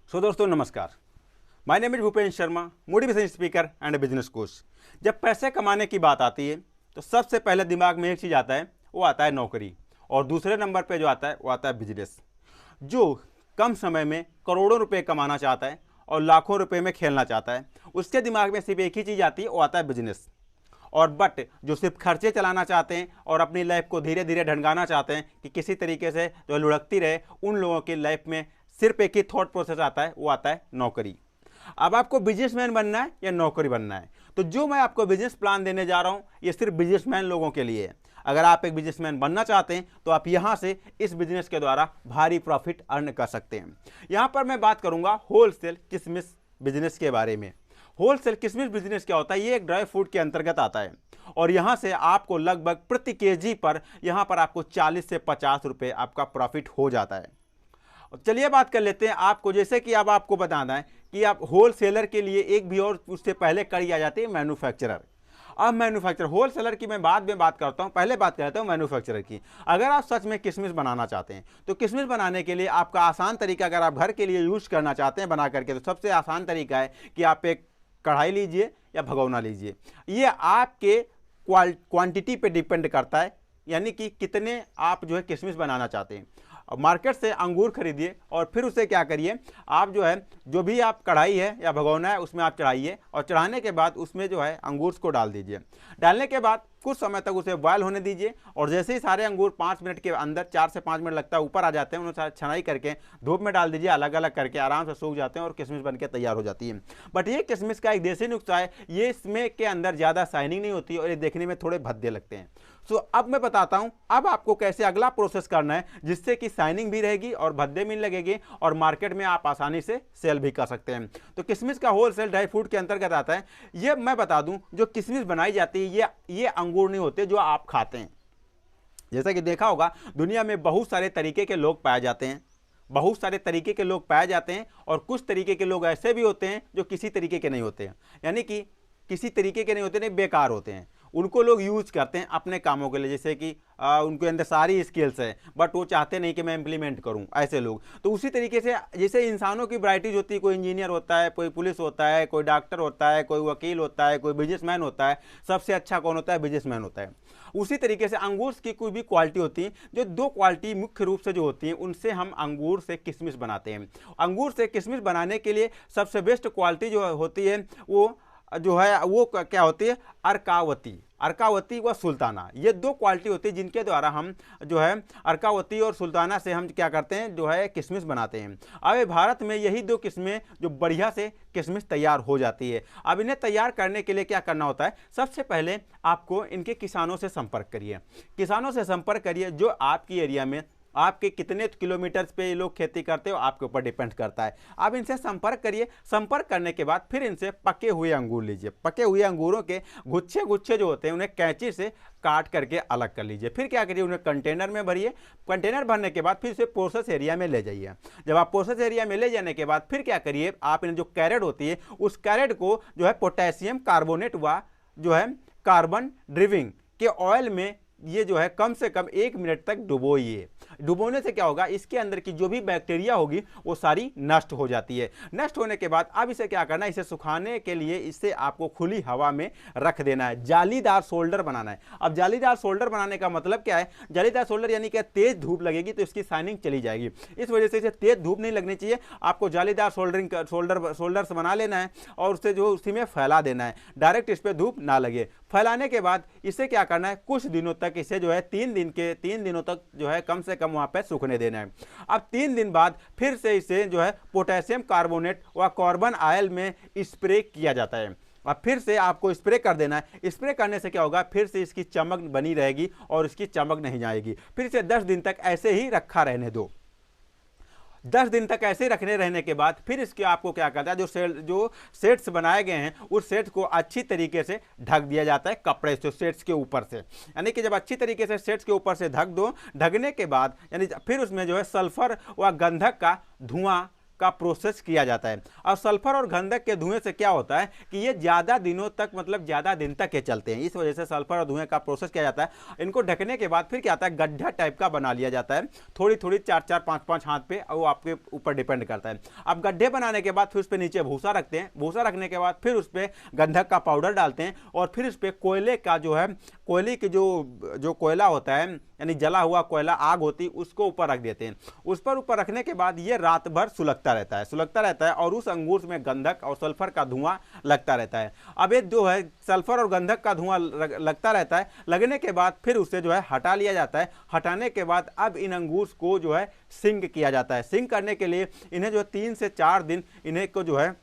दोस्तों नमस्कार। My name is Bhupendra Sharma, motivation speaker and business coach. जब पैसे कमाने की बात आती है तो सबसे पहले दिमाग में एक चीज़ आता है, वो आता है नौकरी। और दूसरे नंबर पे जो आता है वो आता है बिजनेस। जो कम समय में करोड़ों रुपए कमाना चाहता है और लाखों रुपए में खेलना चाहता है, उसके दिमाग में सिर्फ एक ही चीज़ आती है, वो आता है बिजनेस। और बट जो सिर्फ खर्चे चलाना चाहते हैं और अपनी लाइफ को धीरे धीरे ढंगाना चाहते हैं कि किसी तरीके से जो लुढ़कती रहे, उन लोगों की लाइफ में सिर्फ एक ही थॉट प्रोसेस आता है, वो आता है नौकरी। अब आपको बिजनेसमैन बनना है या नौकरी बनना है? तो जो मैं आपको बिजनेस प्लान देने जा रहा हूं, ये सिर्फ बिजनेसमैन लोगों के लिए है। अगर आप एक बिजनेसमैन बनना चाहते हैं तो आप यहां से इस बिजनेस के द्वारा भारी प्रॉफिट अर्न कर सकते हैं। यहां पर मैं बात करूंगा होलसेल किशमिश बिजनेस के बारे में। होलसेल किशमिश बिजनेस क्या होता है? ये एक ड्राई फ्रूट के अंतर्गत आता है और यहां से आपको लगभग प्रति केजी पर यहां पर आपको 40 से 50 रुपए आपका प्रॉफिट हो जाता है। चलिए बात कर लेते हैं आपको, जैसे कि अब आपको बताना है कि आप होलसेलर के लिए एक भी और उससे पहले कड़ी आ जाती है मैन्युफैक्चरर। अब मैन्युफैक्चरर, होलसेलर की मैं बाद में बात करता हूं, पहले बात करता हूं मैन्युफैक्चरर की। अगर आप सच में किशमिश बनाना चाहते हैं तो किशमिश बनाने के लिए आपका आसान तरीका, अगर आप घर के लिए यूज करना चाहते हैं बना करके, तो सबसे आसान तरीका है कि आप एक कढ़ाई लीजिए या भगोना लीजिए। ये आपके क्वांटिटी पे डिपेंड करता है, यानी कि कितने आप जो है किशमिश बनाना चाहते हैं। मार्केट से अंगूर खरीदिए और फिर उसे क्या करिए, आप जो है जो भी आप कढ़ाई है या भगोना है उसमें आप चढ़ाइए और चढ़ाने के बाद उसमें जो है अंगूर को डाल दीजिए। डालने के बाद कुछ समय तक उसे बॉयल होने दीजिए और जैसे ही सारे अंगूर 5 मिनट के अंदर, 4 से 5 मिनट लगता है, ऊपर आ जाते हैं, उन्हें छनाई करके धूप में डाल दीजिए। अलग अलग करके आराम से सूख जाते हैं और किशमिश बनके तैयार हो जाती है। बट ये किशमिश का एक देसी नुस्खा है, ये इसमें के अंदर ज़्यादा शाइनिंग नहीं होती और ये देखने में थोड़े भद्दे लगते हैं। सो अब मैं बताता हूं अब आपको कैसे अगला प्रोसेस करना है जिससे कि शाइनिंग भी रहेगी और भद्दे भी लगेंगे और मार्केट में आप आसानी से सेल भी कर सकते हैं। तो किशमिश का होलसेल ड्राई फ्रूट के अंतर्गत आता है। ये मैं बता दूं, जो किशमिश बनाई जाती है ये अंगूर नहीं होते जो आप खाते हैं। जैसा कि देखा होगा, दुनिया में बहुत सारे तरीके के लोग पाए जाते हैं, बहुत सारे तरीके के लोग पाए जाते हैं और कुछ तरीके के लोग ऐसे भी होते हैं जो किसी तरीके के नहीं होते हैं, यानी कि किसी तरीके के नहीं होते, नहीं बेकार होते हैं। उनको लोग यूज करते हैं अपने कामों के लिए, जैसे कि उनके अंदर सारी स्किल्स है बट वो चाहते नहीं कि मैं इंप्लीमेंट करूं, ऐसे लोग। तो उसी तरीके से जैसे इंसानों की वैराइटीज होती है, कोई इंजीनियर होता है, कोई पुलिस होता है, कोई डॉक्टर होता है, कोई वकील होता है, कोई बिजनेसमैन होता है। सबसे अच्छा कौन होता है? बिजनेसमैन होता है। उसी तरीके से अंगूर की कोई भी क्वालिटी होती है, जो 2 क्वालिटी मुख्य रूप से जो होती हैं, उनसे हम अंगूर से किशमिश बनाते हैं। अंगूर से किशमिश बनाने के लिए सबसे बेस्ट क्वालिटी जो होती है वो जो है वो क्या होती है? अर्कावती व सुल्ताना। ये 2 क्वालिटी होती है जिनके द्वारा हम जो है अर्कावती और सुल्ताना से हम क्या करते हैं, जो है किशमिश बनाते हैं। अब भारत में यही 2 किस्में जो बढ़िया से किशमिश तैयार हो जाती है। अब इन्हें तैयार करने के लिए क्या करना होता है? सबसे पहले आपको इनके किसानों से संपर्क करिए। किसानों से संपर्क करिए जो आपकी एरिया में, आपके कितने किलोमीटर पे ये लोग खेती करते हो आपके ऊपर डिपेंड करता है। आप इनसे संपर्क करिए। संपर्क करने के बाद फिर इनसे पके हुए अंगूर लीजिए। पके हुए अंगूरों के गुच्छे गुच्छे जो होते हैं उन्हें कैंची से काट करके अलग कर लीजिए। फिर क्या करिए, उन्हें कंटेनर में भरिए। कंटेनर भरने के बाद फिर उसे प्रोसेस एरिया में ले जाइए। जब आप प्रोसेस एरिया में ले जाने के बाद फिर क्या करिए, आप इन जो कैरेट होती है उस कैरेट को जो है पोटेशियम कार्बोनेट व जो है कार्बन ड्रिविंग के ऑयल में ये जो है कम से कम 1 मिनट तक डुबोइए। डुबोने से क्या होगा, इसके अंदर की जो भी बैक्टीरिया होगी वो सारी नष्ट हो जाती है। नष्ट होने के बाद अब इसे क्या करना है, इसे सुखाने के लिए इसे आपको खुली हवा में रख देना है। जालीदार शोल्डर बनाना है। अब जालीदार शोल्डर बनाने का मतलब क्या है? जालीदार शोल्डर यानी कि तेज धूप लगेगी तो इसकी शाइनिंग चली जाएगी, इस वजह से इसे तेज धूप नहीं लगनी चाहिए। आपको जालीदार शोल्डर्स बना लेना है और उसे जो उसी में फैला देना है, डायरेक्ट इस पर धूप ना लगे। फैलाने के बाद इसे क्या करना है, कुछ दिनों तक इसे जो है 3 दिनों तक जो है कम से कम वहां पे सूखने देना है। अब 3 दिन बाद फिर से इसे जो है पोटेशियम कार्बोनेट व कार्बन ऑयल में स्प्रे किया जाता है। अब फिर से आपको स्प्रे कर देना है। स्प्रे करने से क्या होगा, फिर से इसकी चमक बनी रहेगी और इसकी चमक नहीं जाएगी। फिर इसे 10 दिन तक ऐसे ही रखा रहने दो। 10 दिन तक ऐसे रखने रहने के बाद फिर इसके आपको क्या करता है, जो सेट्स बनाए गए हैं उस सेट्स को अच्छी तरीके से ढक दिया जाता है कपड़े से, सेट्स के ऊपर से। यानी कि जब अच्छी तरीके से सेट्स के ऊपर से ढक दो, ढकने के बाद यानी फिर उसमें जो है सल्फर व गंधक का धुआं का प्रोसेस किया जाता है। अब सल्फर और गंधक के धुएं से क्या होता है कि ये ज़्यादा दिनों तक, मतलब ज़्यादा दिन तक ये चलते हैं, इस वजह से सल्फर और धुएं का प्रोसेस किया जाता है। इनको ढकने के बाद फिर क्या आता है, गड्ढा टाइप का बना लिया जाता है, थोड़ी थोड़ी 4-4 5-5 हाथ पे, वो आपके ऊपर डिपेंड करता है। अब गड्ढे बनाने के बाद फिर उस पर नीचे भूसा रखते हैं, भूसा रखने के बाद फिर उस पर गंधक का पाउडर डालते हैं और फिर उस पर कोयले का जो है, कोयले की जो कोयला होता है, यानी जला हुआ कोयला, आग होती, उसको ऊपर रख देते हैं। उस पर ऊपर रखने के बाद ये रात भर सुलगता रहता है और उस अंगूर में गंधक और सल्फर का धुआं लगता रहता है। अब ये जो है सल्फर और गंधक का धुआं लगता रहता है, लगने के बाद फिर उसे जो है हटा लिया जाता है। हटाने के बाद अब इन अंगूर को जो है सिंक किया जाता है। सिंक करने के लिए इन्हें जो 3 से 4 दिन इन्हें को जो है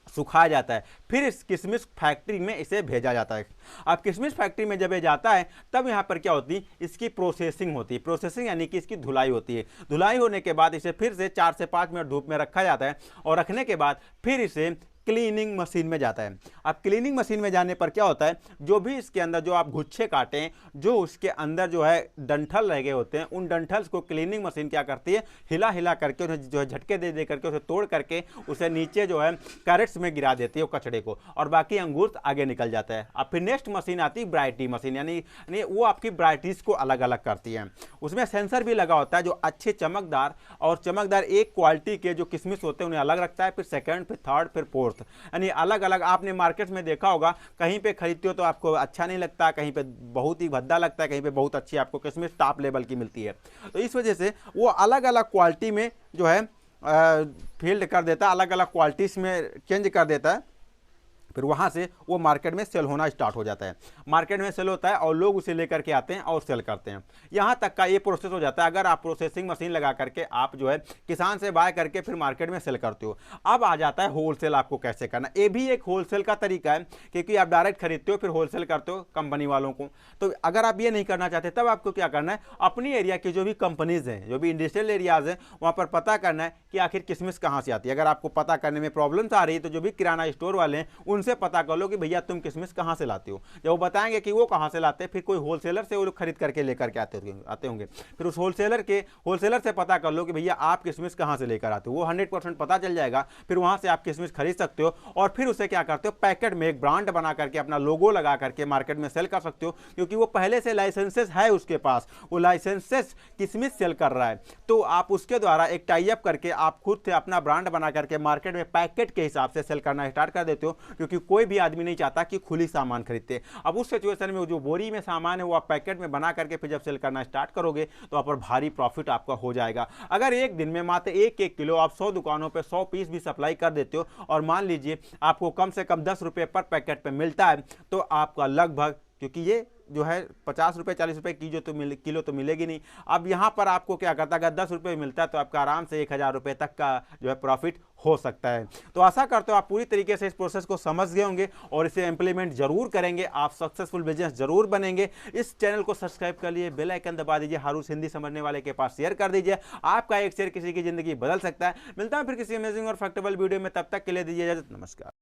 सुखाया जाता है, फिर इस किशमिश फैक्ट्री में इसे भेजा जाता है। अब किशमिश फैक्ट्री में जब ये जाता है तब यहाँ पर क्या होती है, इसकी प्रोसेसिंग होती है। प्रोसेसिंग यानी कि इसकी धुलाई होती है। धुलाई होने के बाद इसे फिर से 4 से 5 मिनट धूप में रखा जाता है और रखने के बाद फिर इसे क्लीनिंग मशीन में जाता है। अब क्लीनिंग मशीन में जाने पर क्या होता है, जो भी इसके अंदर जो आप गुच्छे काटें, जो उसके अंदर जो है डंठल लगे होते हैं, उन डंठल्स को क्लीनिंग मशीन क्या करती है, हिला हिला करके उन्हें जो है झटके दे दे करके उसे तोड़ करके उसे नीचे जो है कैरेट्स में गिरा देती है वो कचड़े को, और बाकी अंगूर आगे निकल जाता है। अब फिर नेक्स्ट मशीन आती है ब्राइटी मशीन, यानी वो आपकी ब्राइटीज को अलग अलग करती है। उसमें सेंसर भी लगा होता है जो अच्छे चमकदार एक क्वालिटी के जो किशमिश होते हैं उन्हें अलग रखता है, फिर सेकंड, फिर थर्ड, फिर फोर्थ, यानी अलग अलग। आपने मार्केट में देखा होगा, कहीं पे खरीदते हो तो आपको अच्छा नहीं लगता, कहीं पे बहुत ही भद्दा लगता है, कहीं पे बहुत अच्छी आपको किशमिश टॉप लेवल की मिलती है। तो इस वजह से वो अलग अलग क्वालिटी में जो है फील्ड कर देता है, अलग अलग क्वालिटीज में चेंज कर देता है। फिर वहाँ से वो मार्केट में सेल होना स्टार्ट हो जाता है। मार्केट में सेल होता है और लोग उसे लेकर के आते हैं और सेल करते हैं। यहाँ तक का ये प्रोसेस हो जाता है। अगर आप प्रोसेसिंग मशीन लगा करके आप जो है किसान से बाय करके फिर मार्केट में सेल करते हो। अब आ जाता है होलसेल, आपको कैसे करना। ये भी एक होलसेल का तरीका है, क्योंकि आप डायरेक्ट खरीदते हो फिर होलसेल करते हो कंपनी वालों को। तो अगर आप ये नहीं करना चाहते तब आपको क्या करना है, अपनी एरिया की जो भी कंपनीज हैं, जो भी इंडस्ट्रियल एरियाज हैं, वहाँ पर पता करना है कि आखिर किशमिश कहाँ से आती है। अगर आपको पता करने में प्रॉब्लम्स आ रही है तो जो भी किराना स्टोर वाले हैं उनसे पता कर लो कि भैया तुम किशमिश कहाँ से लाते हो। जब वो बताएंगे कि वो कहाँ से लाते हैं, फिर कोई होलसेलर से वो लोग खरीद करके लेकर के आते होंगे। फिर उस होलसेलर से पता कर लो कि भैया आप किशमिश कहाँ से लेकर आते हो। वो 100% पता चल जाएगा। फिर वहाँ से आप किशमिश खरीद सकते हो और फिर उसे क्या करते हो, पैकेट में एक ब्रांड बना करके अपना लोगो लगा करके मार्केट में सेल कर सकते हो, क्योंकि वो पहले से लाइसेंसेस है उसके पास, वो लाइसेंसेस किशमिश सेल कर रहा है। तो आप उसके द्वारा एक टाई अप करके आप खुद से अपना ब्रांड बना करके मार्केट में पैकेट के हिसाब से सेल करना स्टार्ट कर देते हो, क्योंकि कोई भी आदमी नहीं चाहता कि खुली सामान खरीदते। अब उस सिचुएशन में जो बोरी में सामान है वो आप पैकेट में बना करके फिर जब सेल करना स्टार्ट करोगे तो वहाँ पर भारी प्रॉफिट आपका हो जाएगा। अगर एक दिन में मात्र 1-1 किलो आप 100 दुकानों पे 100 पीस भी सप्लाई कर देते हो और मान लीजिए आपको कम से कम 10 रुपये पर पैकेट पे मिलता है, तो आपका लगभग, क्योंकि ये जो है 50 रुपये 40 रुपये की जो किलो तो मिलेगी नहीं। अब यहाँ पर आपको क्या करता है, अगर 10 रुपये मिलता है तो आपका आराम से 1000 रुपये तक का जो है प्रॉफिट हो सकता है। तो आशा करते हो आप पूरी तरीके से इस प्रोसेस को समझ गए होंगे और इसे इंप्लीमेंट जरूर करेंगे, आप सक्सेसफुल बिजनेस जरूर बनेंगे। इस चैनल को सब्सक्राइब कर लिए, बेल आइकन दबा दीजिए, हारूस हिंदी समझने वाले के पास शेयर कर दीजिए। आपका एक शेयर किसी की जिंदगी बदल सकता है। मिलता है फिर किसी अमेजिंग और फैक्टेबल वीडियो में, तब तक के लिए दीजिए इजाजत। नमस्कार।